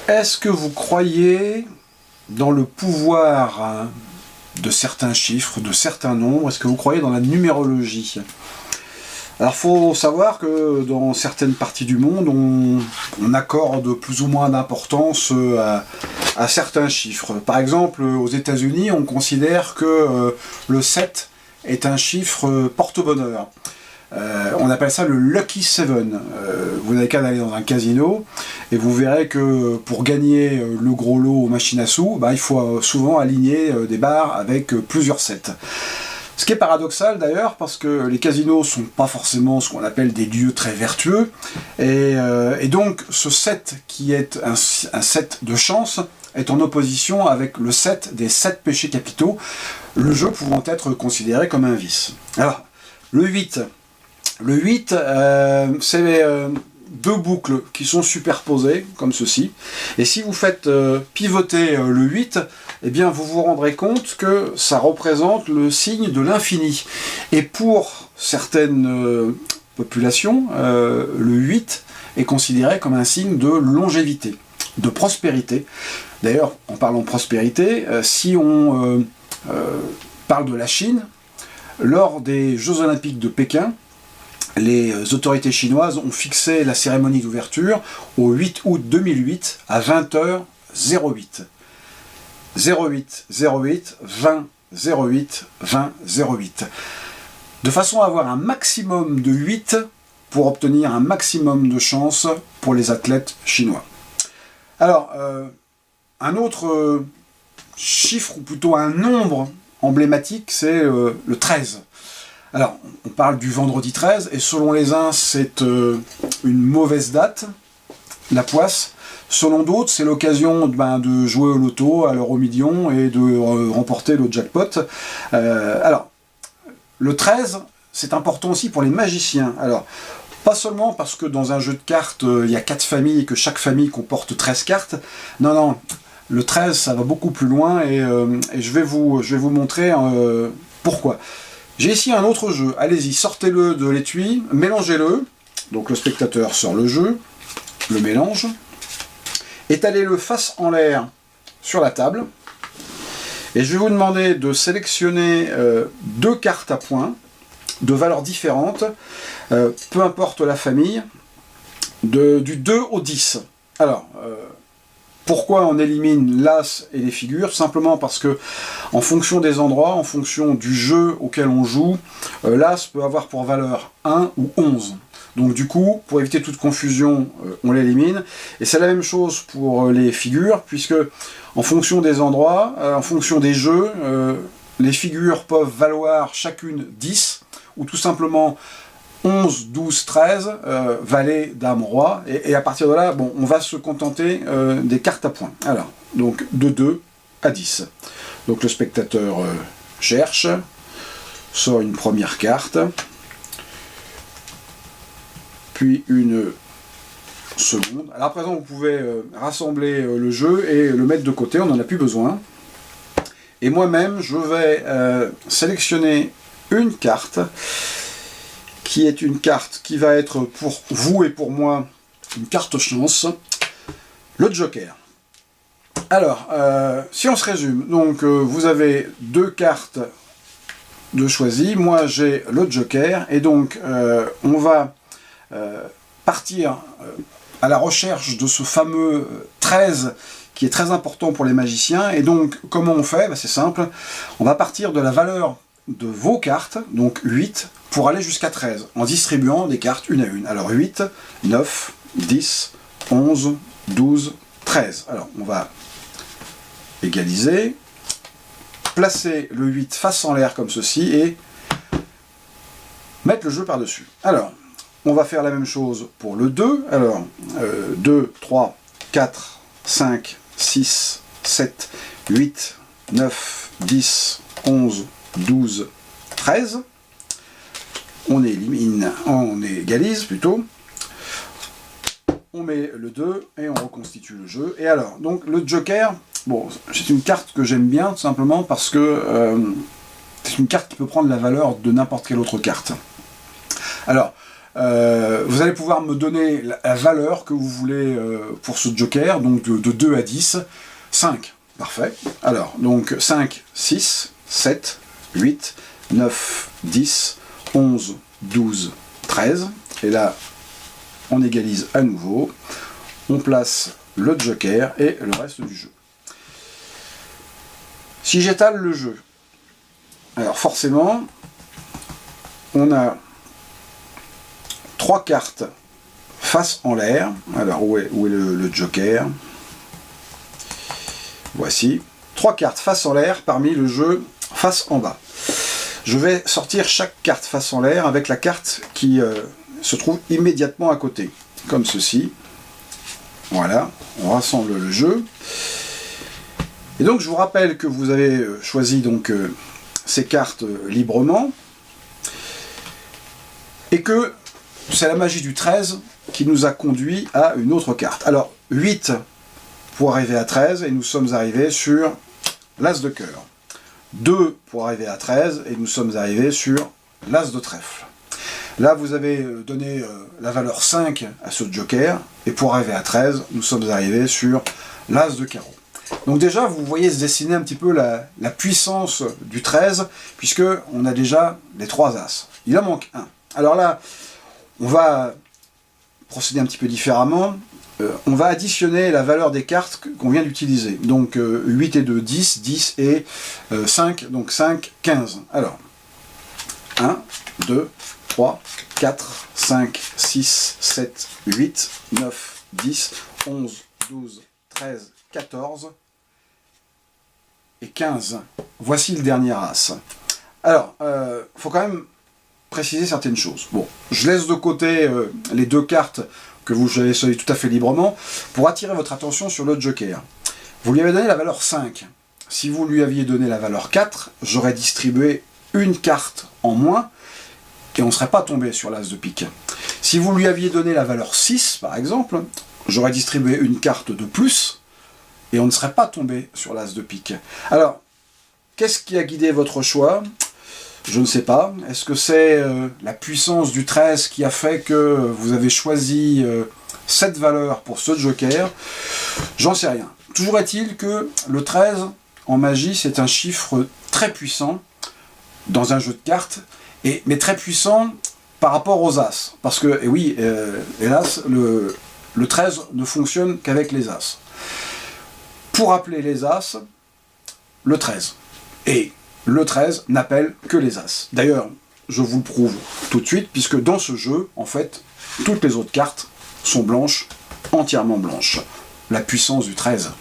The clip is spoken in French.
Est-ce que vous croyez dans le pouvoir de certains chiffres, de certains nombres? Est-ce que vous croyez dans la numérologie? Alors il faut savoir que dans certaines parties du monde, on accorde plus ou moins d'importance à certains chiffres. Par exemple, aux États-Unis, on considère que le 7 est un chiffre porte-bonheur. On appelle ça le Lucky 7. Vous n'avez qu'à aller dans un casino et vous verrez que pour gagner le gros lot aux machines à sous, il faut souvent aligner des barres avec plusieurs 7. Ce qui est paradoxal d'ailleurs, parce que les casinos ne sont pas forcément ce qu'on appelle des lieux très vertueux, et donc ce 7 qui est un 7 de chance est en opposition avec le 7 des 7 péchés capitaux, le jeu pouvant être considéré comme un vice. Alors, le 8, c'est deux boucles qui sont superposées, comme ceci, et si vous faites pivoter le 8, eh bien vous vous rendrez compte que ça représente le signe de l'infini. Et pour certaines populations, le 8 est considéré comme un signe de longévité, de prospérité. D'ailleurs, en parlant de prospérité, si on parle de la Chine, lors des Jeux Olympiques de Pékin, les autorités chinoises ont fixé la cérémonie d'ouverture au 8 août 2008 à 20h08. 08, 08, 20, 08, 20, 08. De façon à avoir un maximum de 8 pour obtenir un maximum de chance pour les athlètes chinois. Alors, un autre chiffre, ou plutôt un nombre emblématique, c'est le 13. Alors, on parle du vendredi 13, et selon les uns, c'est une mauvaise date, la poisse. Selon d'autres, c'est l'occasion de jouer au loto, à l'euro-million, et de remporter le jackpot. Alors, le 13, c'est important aussi pour les magiciens. Alors, pas seulement parce que dans un jeu de cartes, il y a 4 familles, et que chaque famille comporte 13 cartes. Non, non, le 13, ça va beaucoup plus loin, et je vais vous montrer pourquoi. J'ai ici un autre jeu, allez-y, sortez-le de l'étui, mélangez-le, donc le spectateur sort le jeu, le mélange, étalez-le face en l'air sur la table, et je vais vous demander de sélectionner 2 cartes à points, de valeurs différentes, peu importe la famille, du 2 au 10. Alors, pourquoi on élimine l'as et les figures? Simplement parce que, en fonction des endroits, en fonction du jeu auquel on joue, l'as peut avoir pour valeur 1 ou 11. Donc du coup, pour éviter toute confusion, on l'élimine. Et c'est la même chose pour les figures, puisque en fonction des endroits, en fonction des jeux, les figures peuvent valoir chacune 10, ou tout simplement 11, 12, 13, valet, dame, roi, et à partir de là, bon, on va se contenter des cartes à points. Alors, donc de 2 à 10. Donc le spectateur cherche, sort une première carte, puis une seconde. Alors à présent, vous pouvez rassembler le jeu et le mettre de côté, on n'en a plus besoin. Et moi-même, je vais sélectionner une carte, qui est une carte qui va être pour vous et pour moi une carte chance, le Joker. Alors, si on se résume, donc vous avez 2 cartes de choisies, moi j'ai le Joker, et donc on va partir à la recherche de ce fameux 13 qui est très important pour les magiciens, et donc comment on fait? C'est simple, on va partir de la valeur de vos cartes, donc 8, pour aller jusqu'à 13, en distribuant des cartes une à une. Alors 8, 9, 10, 11, 12, 13. Alors on va égaliser, placer le 8 face en l'air comme ceci, et mettre le jeu par-dessus. Alors, on va faire la même chose pour le 2. Alors, 2, 3, 4, 5, 6, 7, 8, 9, 10, 11, 12, 13. On élimine, on égalise plutôt. On met le 2 et on reconstitue le jeu. Et alors, donc le Joker, bon, c'est une carte que j'aime bien, tout simplement parce que c'est une carte qui peut prendre la valeur de n'importe quelle autre carte. Alors, vous allez pouvoir me donner la valeur que vous voulez pour ce joker, donc de 2 à 10. 5, parfait. Alors, donc 5, 6, 7, 8, 9, 10, 11, 12, 13. Et là, on égalise à nouveau. On place le joker et le reste du jeu. Si j'étale le jeu, alors forcément, on a 3 cartes face en l'air. Alors, où est le joker? Voici. 3 cartes face en l'air parmi le jeu face en bas. Je vais sortir chaque carte face en l'air avec la carte qui se trouve immédiatement à côté. Comme ceci. Voilà. On rassemble le jeu. Et donc, je vous rappelle que vous avez choisi donc ces cartes librement. Et que c'est la magie du 13 qui nous a conduit à une autre carte. Alors, 8 pour arriver à 13, et nous sommes arrivés sur l'As de cœur. 2 pour arriver à 13, et nous sommes arrivés sur l'As de trèfle. Là, vous avez donné la valeur 5 à ce joker, et pour arriver à 13, nous sommes arrivés sur l'As de carreau. Donc déjà, vous voyez se dessiner un petit peu la puissance du 13, puisque on a déjà les 3 As. Il en manque un. Alors là, on va procéder un petit peu différemment. On va additionner la valeur des cartes qu'on vient d'utiliser. Donc 8 et 2, 10, 10 et 5, donc 5, 15. Alors, 1, 2, 3, 4, 5, 6, 7, 8, 9, 10, 11, 12, 13, 14 et 15. Voici le dernier As. Alors, faut quand même préciser certaines choses. Bon, je laisse de côté les 2 cartes que vous avez choisies tout à fait librement pour attirer votre attention sur le joker. Vous lui avez donné la valeur 5. Si vous lui aviez donné la valeur 4, j'aurais distribué une carte en moins et on ne serait pas tombé sur l'As de pique. Si vous lui aviez donné la valeur 6, par exemple, j'aurais distribué une carte de plus et on ne serait pas tombé sur l'As de pique. Alors, qu'est-ce qui a guidé votre choix ? Je ne sais pas. Est-ce que c'est la puissance du 13 qui a fait que vous avez choisi cette valeur pour ce joker? J'en sais rien. Toujours est-il que le 13, en magie, c'est un chiffre très puissant dans un jeu de cartes, mais très puissant par rapport aux As. Parce que, et oui, hélas, le 13 ne fonctionne qu'avec les As. Pour appeler les As, le 13. Et le 13 n'appelle que les As. D'ailleurs, je vous le prouve tout de suite, puisque dans ce jeu, en fait, toutes les autres cartes sont blanches, entièrement blanches. La puissance du 13.